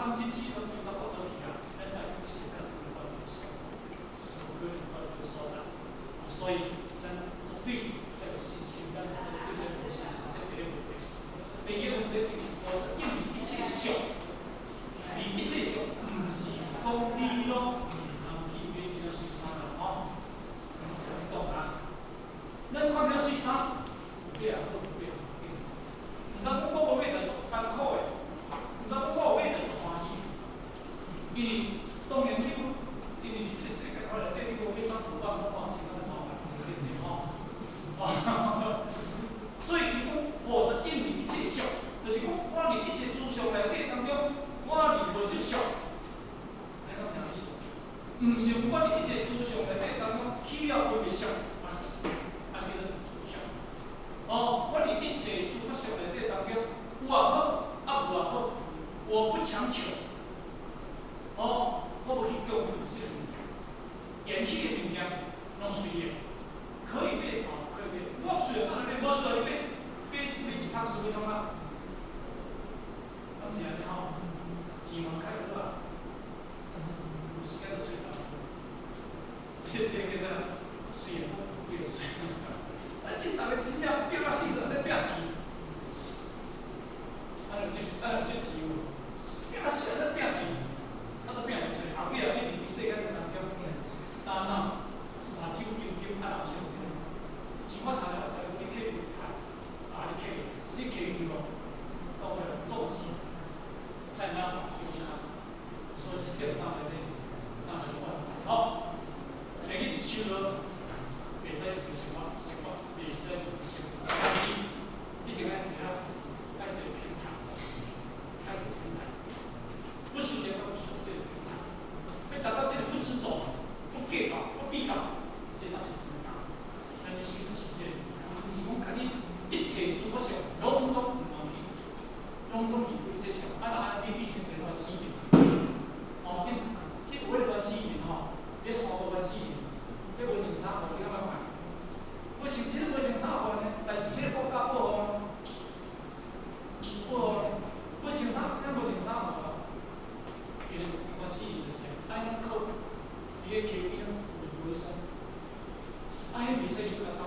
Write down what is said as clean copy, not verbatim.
他们经济都比上过多皮啊，但大家之前看到这个小厂，我个人到这个所在，所以咱绝对要有信心，但是对这个信心，这第二个问题。第二个问题，我是因为一切上，比一切上，唔是讲你咯，去买一个水衫啦，吼，唔是安尼讲啊。咱看到水衫，有买也好，有买也好，唔通讲我无买就做艰苦的，唔通讲我有买就做欢喜。因为当然你有，因为你这个世界内底，你无买衫有办法换钱，咱麻烦，对不对吼？所以你讲何是因为一切上，就是讲我伫一切诸相内底当中，我伫无接受，听懂听意思？唔是我伫一切诸相内底当中起了分别相，叫做诸相。哦，我伫一切诸法相内底当中，有也好，无也好，我不强求。哦，我无去强求这个物件，延期的物件，拢随缘，可以买啊，可以买。我随当然买，无随你买一趟是为什么？咁是安尼吼，钱嘛开好啊，有时间就睡觉。这叫做随缘，不有随缘。啊，这大个真正拼啊死了，在拼钱，咱就钱有，拼啊死了在拼钱，啊都拼袂出。后尾啊，你世界当中，担当目睭金金啊，人生有钱发财了，就你客户赚，啊你客户咯，到尾做事，才能把最差，所以这点当然当然关好，每日收入，袂使有生活，袂使有生活，但是一定要怎样？要是平台，要是平台，不输钱不输这个平台，要达到这个不执着，不计较，不比较，这才是真大。咱的心是这个，不是讲看你一切诸法相，拢总唔忘记，拢以为这相，啊你变成一个乱世人，哦，这有个乱世人吼，这三个乱世人，这无穿衫裤，你感觉歹？无穿，其实无穿衫裤呢，但是迄个国家保护，无穿衫，咱无穿衫裤啊，因为乱世人就是安尼靠，伊个口边有卫生，啊，迄袂使入来。